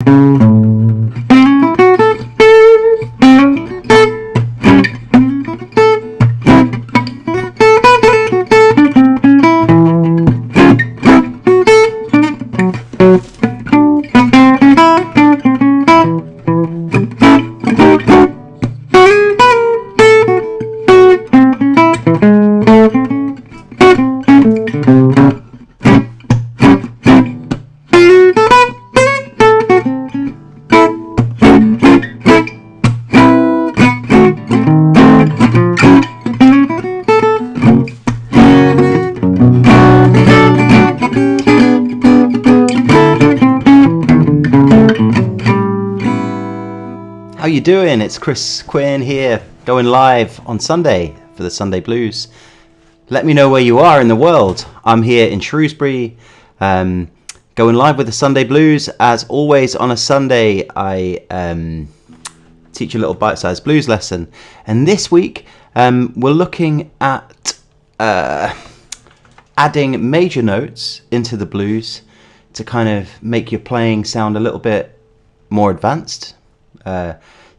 How you doing? It's Chris Quinn here, going live on Sunday for the Sunday Blues. Let me know where you are in the world. I'm here in Shrewsbury, going live with the Sunday Blues. As always on a Sunday, I teach a little bite-sized blues lesson. And this week, we're looking at adding major notes into the blues to kind of make your playing sound a little bit more advanced.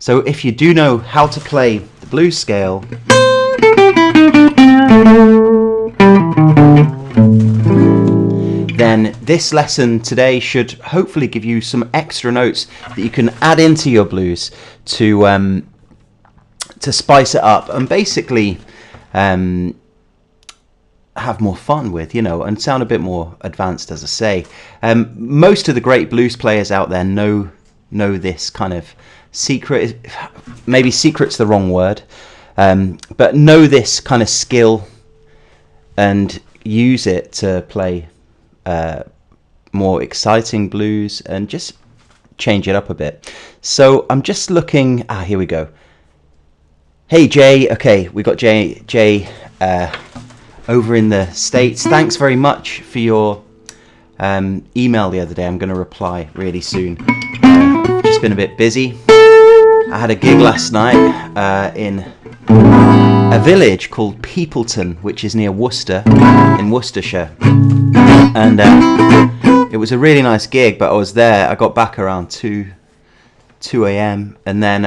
So if you do know how to play the blues scale, then this lesson today should hopefully give you some extra notes that you can add into your blues to spice it up and basically have more fun with, and sound a bit more advanced, as I say. Most of the great blues players out there know this kind of secret. Maybe secret's the wrong word, but know this kind of skill and use it to play more exciting blues and just change it up a bit. So I'm just looking. Here we go. Hey Jay. Okay, we got Jay over in the States. Thanks very much for your email the other day. I'm going to reply really soon. Just been a bit busy. I had a gig last night in a village called Peopleton, which is near Worcester, in Worcestershire. And it was a really nice gig, but I was there. I got back around 2 a.m. and then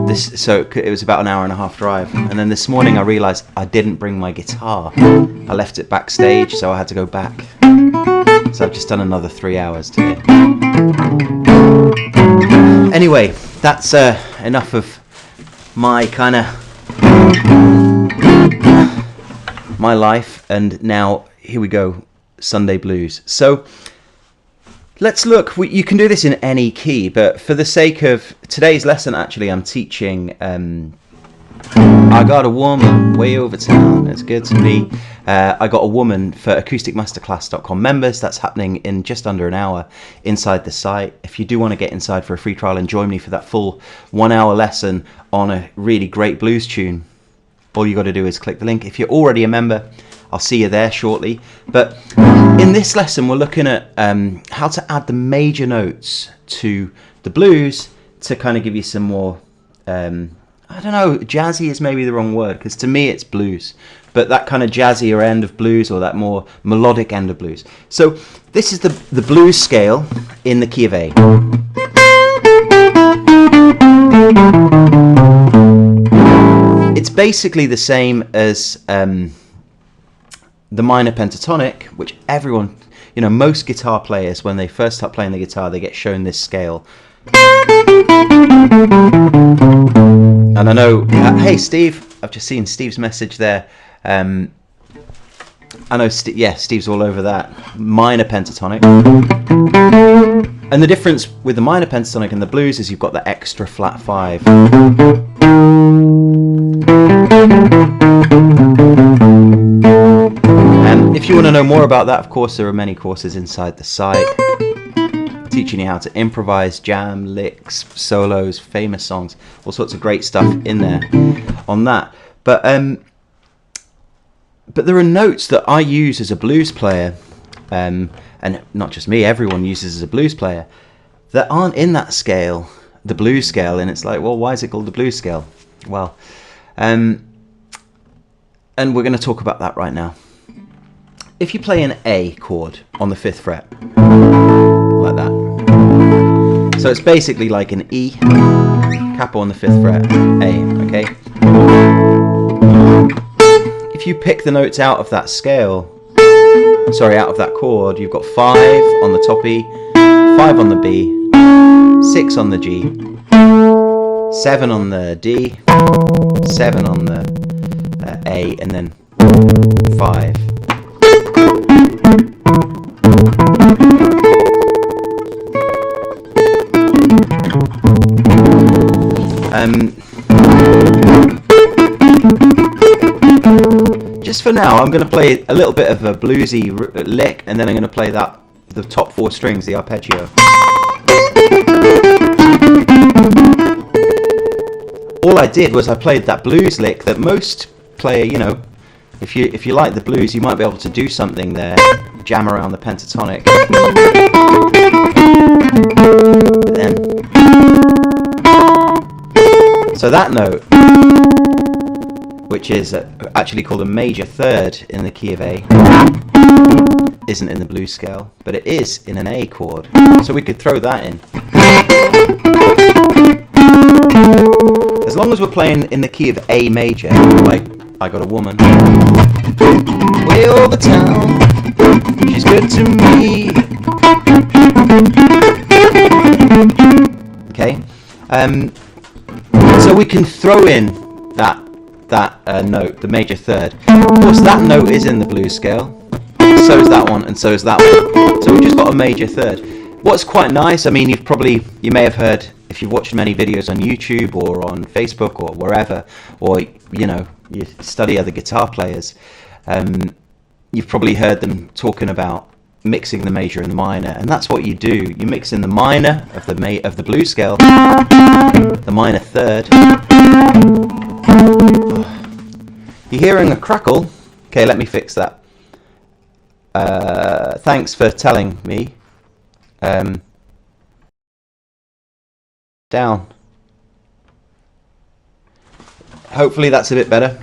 it was about an hour and a half drive. And then this morning I realised I didn't bring my guitar. I left it backstage, so I had to go back. So I've just done another 3 hours today. Anyway, that's enough of my kind of my life, and now here we go, Sunday Blues. So let's look. You can do this in any key, but for the sake of today's lesson, actually, I'm teaching I Got a Woman Way Over Town. It's good to be. I Got a Woman for acousticmasterclass.com members. That's happening in just under an hour inside the site. If you do want to get inside for a free trial and join me for that full 1 hour lesson on a really great blues tune, all you got to do is click the link. If you're already a member, I'll see you there shortly. But in this lesson, we're looking at how to add the major notes to the blues to kind of give you some more, I don't know, jazzy is maybe the wrong word, because to me it's blues, but that kind of jazzier end of blues, or that more melodic end of blues. So this is the blues scale in the key of A. It's basically the same as the minor pentatonic, which everyone, most guitar players, when they first start playing the guitar, they get shown this scale. And I know, hey Steve, I've just seen Steve's message there. I know, Steve's all over that. Minor pentatonic. And the difference with the minor pentatonic and the blues is you've got the extra flat 5. If you want to know more about that, of course, there are many courses inside the site teaching you how to improvise, jam, licks, solos, famous songs, all sorts of great stuff in there on that. But there are notes that I use as a blues player, and not just me, everyone uses as a blues player, that aren't in that scale, the blues scale. And it's like, well, why is it called the blues scale? Well, and we're going to talk about that right now. If you play an A chord on the 5th fret, like that, So it's basically like an E, capo on the 5th fret, A, okay? If you pick the notes out of that scale, sorry, out of that chord, you've got 5 on the top E, 5 on the B, 6 on the G, 7 on the D, 7 on the A, and then 5. Just for now, I'm going to play a little bit of a bluesy lick, and then I'm going to play the top 4 strings, the arpeggio. All I did was I played that blues lick that most play, you know, if you like the blues, you might be able to do something there, jam around the pentatonic. But then, so that note, which is actually called a major third in the key of A, isn't in the blues scale, but it is in an A chord. So we could throw that in. As long as we're playing in the key of A major, like I Got a Woman, way over town, she's good to me. Okay, so we can throw in that note, the major third. Of course, that note is in the blues scale. So is that one, and so is that one. So we've just got a major third. What's quite nice, I mean, you may have heard, if you've watched many videos on YouTube or on Facebook or wherever, or you know, you study other guitar players, you've probably heard them talking about mixing the major and the minor, and that's what you do. You mix in the minor of the blues scale, the minor third. You're hearing a crackle. Okay, let me fix that. Thanks for telling me. Down. Hopefully that's a bit better.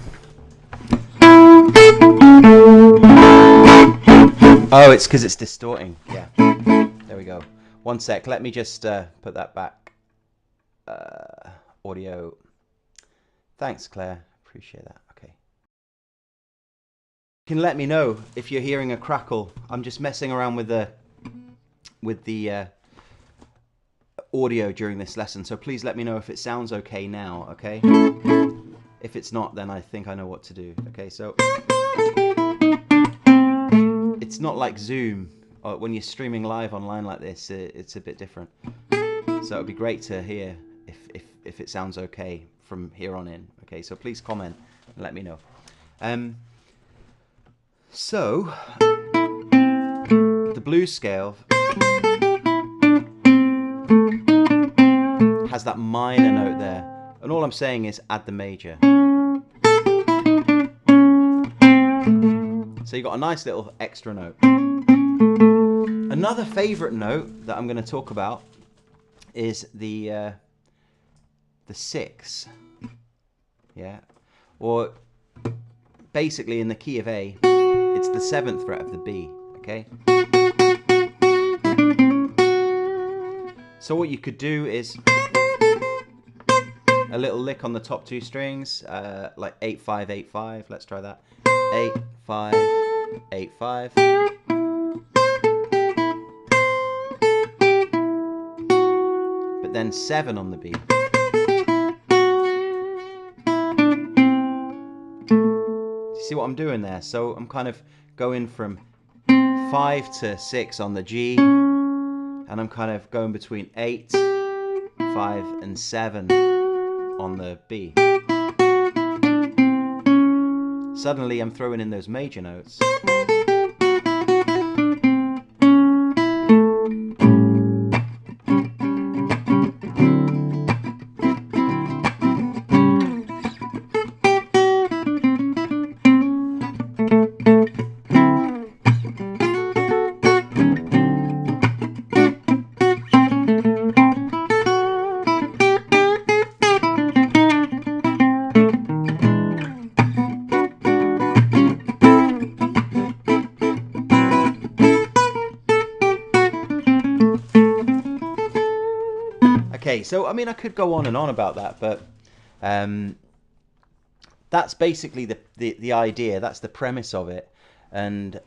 Oh, it's because it's distorting. Yeah. There we go. One sec. Let me just put that back. Audio. Thanks, Claire. Appreciate that. Okay. You can let me know if you're hearing a crackle. I'm just messing around with the audio during this lesson, so please let me know if it sounds okay now, okay? If it's not, then I think I know what to do. Okay, so it's not like Zoom, or when you're streaming live online like this, it's a bit different. So it'd be great to hear if it sounds okay from here on in. Okay, so please comment and let me know. So the blues scale has that minor note there, and all I'm saying is add the major. So you got a nice little extra note. Another favorite note that I'm going to talk about is the 6. Yeah, or basically in the key of A, it's the 7th fret of the B. Okay. So what you could do is a little lick on the top 2 strings, like 8-5, 8-5. Let's try that. 8-5, 8-5. But then 7 on the B. Do you see what I'm doing there? So I'm kind of going from 5 to 6 on the G, and I'm kind of going between 8, 5, and 7 on the B. Suddenly I'm throwing in those major notes. Okay, so I mean, I could go on and on about that, but that's basically the idea. That's the premise of it, and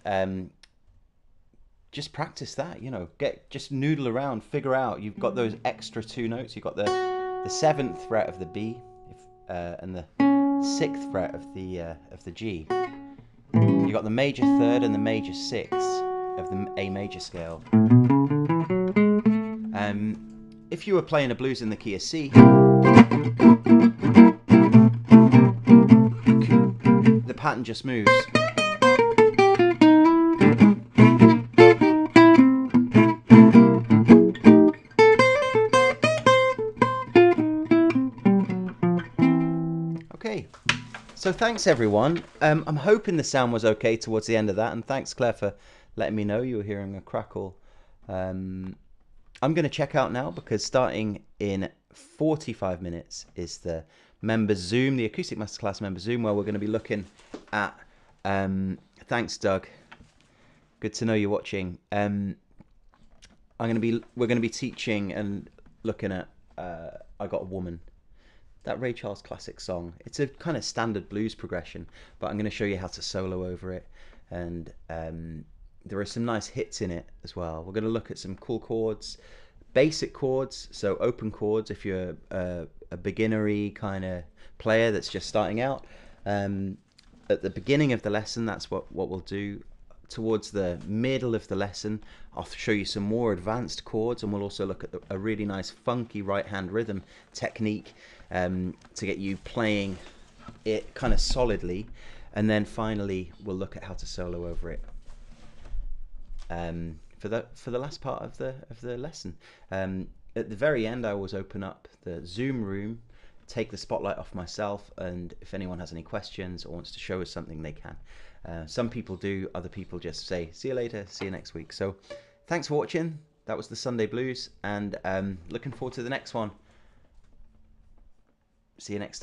just practice that. You know, just noodle around, figure out. You've got those extra two notes. You've got the seventh fret of the B, and the sixth fret of the G. You got the major third and the major sixth of the A major scale. If you were playing a blues in the key of C, the pattern just moves. Okay, so thanks everyone. I'm hoping the sound was okay towards the end of that, and thanks Claire for letting me know you were hearing a crackle. I'm going to check out now because starting in 45 minutes is the Members Zoom, the Acoustic Masterclass Member Zoom, where we're going to be looking at. Thanks, Doug. Good to know you're watching. We're going to be teaching and looking at "I Got a Woman," that Ray Charles classic song. It's a kind of standard blues progression, but I'm going to show you how to solo over it, and there are some nice hits in it as well. We're going to look at some cool chords, basic chords, so open chords if you're a beginnery kind of player that's just starting out. At the beginning of the lesson, that's what we'll do. Towards the middle of the lesson, I'll show you some more advanced chords, and we'll also look at a really nice funky right hand rhythm technique to get you playing it kind of solidly. And then finally we'll look at how to solo over it for the last part of the lesson. At the very end, I always open up the Zoom room, take the spotlight off myself, and if anyone has any questions or wants to show us something, they can. Some people do, other people just say see you later, see you next week. So thanks for watching. That was the Sunday Blues, and looking forward to the next one. See you next time.